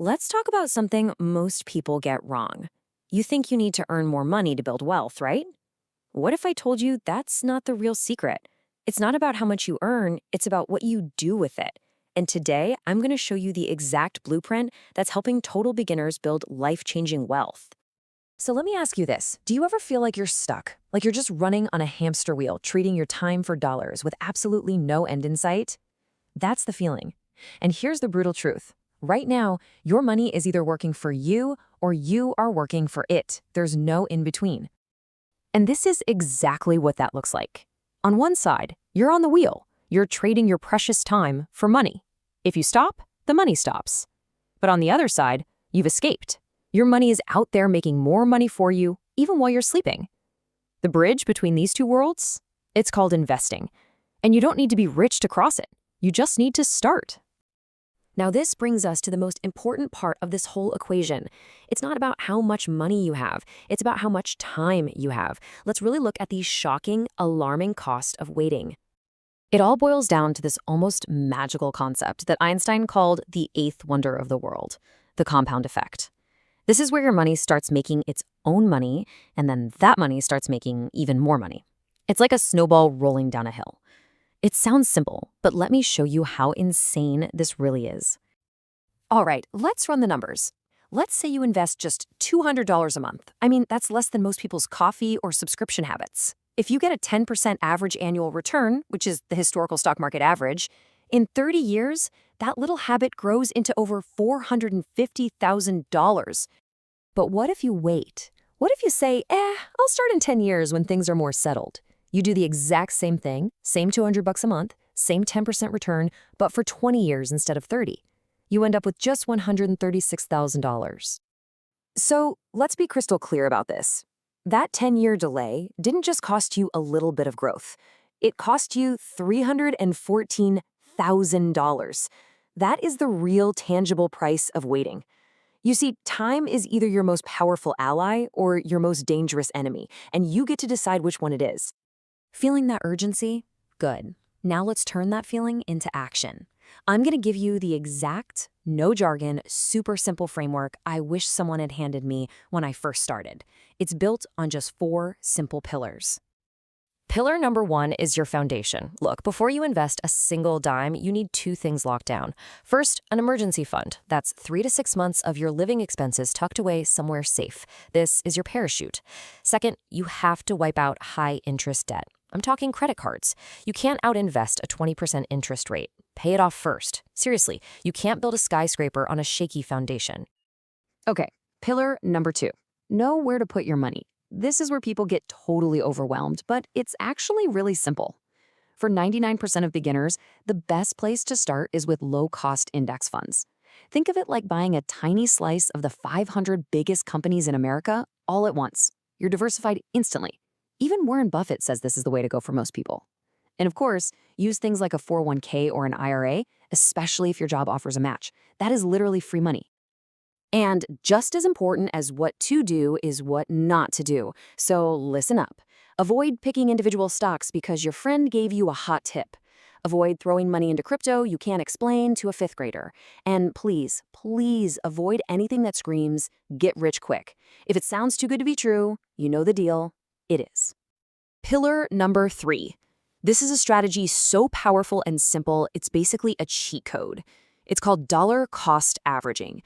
Let's talk about something most people get wrong. You think you need to earn more money to build wealth, right? What if I told you that's not the real secret? It's not about how much you earn, it's about what you do with it. And today, I'm going to show you the exact blueprint that's helping total beginners build life-changing wealth. So let me ask you this. Do you ever feel like you're stuck? Like you're just running on a hamster wheel, trading your time for dollars with absolutely no end in sight? That's the feeling. And here's the brutal truth. Right now, your money is either working for you or you are working for it. There's no in between. And this is exactly what that looks like. On one side, you're on the wheel. You're trading your precious time for money. If you stop, the money stops. But on the other side, you've escaped. Your money is out there making more money for you, even while you're sleeping. The bridge between these two worlds? It's called investing. And you don't need to be rich to cross it. You just need to start. Now, this brings us to the most important part of this whole equation. It's not about how much money you have. It's about how much time you have. Let's really look at the shocking, alarming cost of waiting. It all boils down to this almost magical concept that Einstein called the eighth wonder of the world, the compound effect. This is where your money starts making its own money, and then that money starts making even more money. It's like a snowball rolling down a hill. It sounds simple, but let me show you how insane this really is. All right, let's run the numbers. Let's say you invest just $200 a month. I mean, that's less than most people's coffee or subscription habits. If you get a 10% average annual return, which is the historical stock market average, in 30 years, that little habit grows into over $450,000. But what if you wait? What if you say, I'll start in 10 years when things are more settled? You do the exact same thing, same $200 a month, same 10% return, but for 20 years instead of 30. You end up with just $136,000. So let's be crystal clear about this. That 10-year delay didn't just cost you a little bit of growth. It cost you $314,000. That is the real tangible price of waiting. You see, time is either your most powerful ally or your most dangerous enemy, and you get to decide which one it is. Feeling that urgency? Good. Now let's turn that feeling into action. I'm going to give you the exact, no jargon, super simple framework I wish someone had handed me when I first started. It's built on just 4 simple pillars. Pillar number 1 is your foundation. Look, before you invest a single dime, you need 2 things locked down. First, an emergency fund. That's 3 to 6 months of your living expenses tucked away somewhere safe. This is your parachute. Second, you have to wipe out high-interest debt. I'm talking credit cards. You can't out-invest a 20% interest rate. Pay it off first. Seriously, you can't build a skyscraper on a shaky foundation. Okay, pillar number 2. Know where to put your money. This is where people get totally overwhelmed, but it's actually really simple. For 99% of beginners, the best place to start is with low-cost index funds. Think of it like buying a tiny slice of the 500 biggest companies in America all at once. You're diversified instantly. Even Warren Buffett says this is the way to go for most people. And of course, use things like a 401k or an IRA, especially if your job offers a match. That is literally free money. And just as important as what to do is what not to do. So listen up. Avoid picking individual stocks because your friend gave you a hot tip. Avoid throwing money into crypto you can't explain to a 5th grader. And please, please avoid anything that screams, get rich quick. If it sounds too good to be true, you know the deal. It is. Pillar number 3. This is a strategy so powerful and simple, it's basically a cheat code. It's called dollar cost averaging.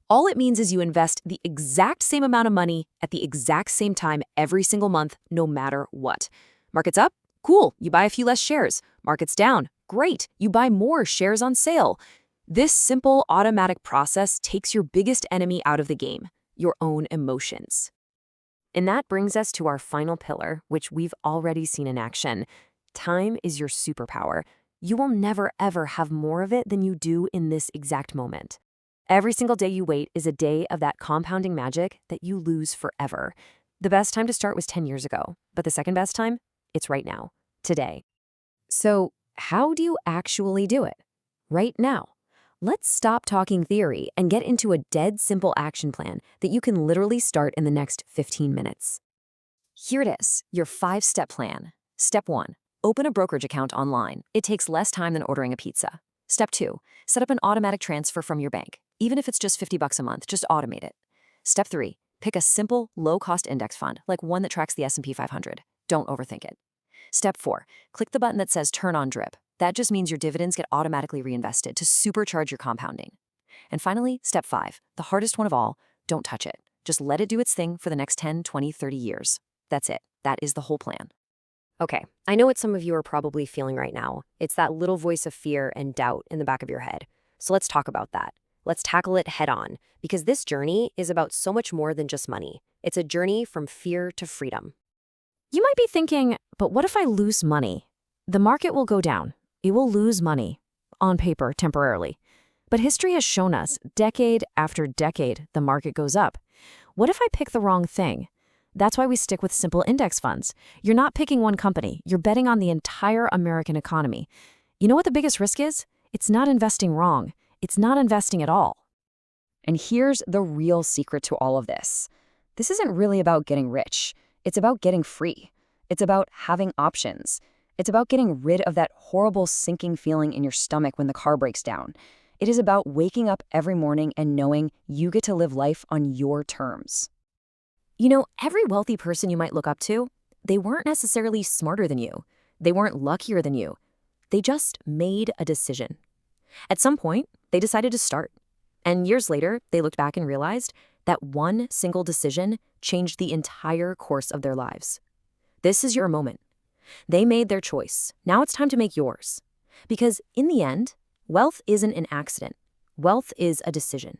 All it means is you invest the exact same amount of money at the exact same time every single month, no matter what. Market's up? Cool, you buy a few less shares. Market's down? Great, you buy more shares on sale. This simple automatic process takes your biggest enemy out of the game, your own emotions. And that brings us to our final pillar, which we've already seen in action. Time is your superpower. You will never, ever have more of it than you do in this exact moment. Every single day you wait is a day of that compounding magic that you lose forever. The best time to start was 10 years ago, but the second best time? It's right now, today. So how do you actually do it? Right now. Let's stop talking theory and get into a dead simple action plan that you can literally start in the next 15 minutes. Here it is, your 5-step plan. Step 1, open a brokerage account online. It takes less time than ordering a pizza. Step 2, set up an automatic transfer from your bank. Even if it's just $50 a month, just automate it. Step 3, pick a simple, low-cost index fund, like one that tracks the S&P 500. Don't overthink it. Step 4, click the button that says Turn on Drip. That just means your dividends get automatically reinvested to supercharge your compounding. And finally, step 5, the hardest one of all, don't touch it. Just let it do its thing for the next 10, 20, 30 years. That's it. That is the whole plan. Okay, I know what some of you are probably feeling right now. It's that little voice of fear and doubt in the back of your head. So let's talk about that. Let's tackle it head on, because this journey is about so much more than just money. It's a journey from fear to freedom. You might be thinking, but what if I lose money? The market will go down. It will lose money. On paper, temporarily. But history has shown us, decade after decade, the market goes up. What if I pick the wrong thing? That's why we stick with simple index funds. You're not picking one company. You're betting on the entire American economy. You know what the biggest risk is? It's not investing wrong. It's not investing at all. And here's the real secret to all of this. This isn't really about getting rich. It's about getting free. It's about having options. It's about getting rid of that horrible sinking feeling in your stomach when the car breaks down. It is about waking up every morning and knowing you get to live life on your terms. You know, every wealthy person you might look up to, they weren't necessarily smarter than you. They weren't luckier than you. They just made a decision. At some point, they decided to start. And years later, they looked back and realized that one single decision changed the entire course of their lives. This is your moment. They made their choice. Now it's time to make yours. Because in the end, wealth isn't an accident. Wealth is a decision.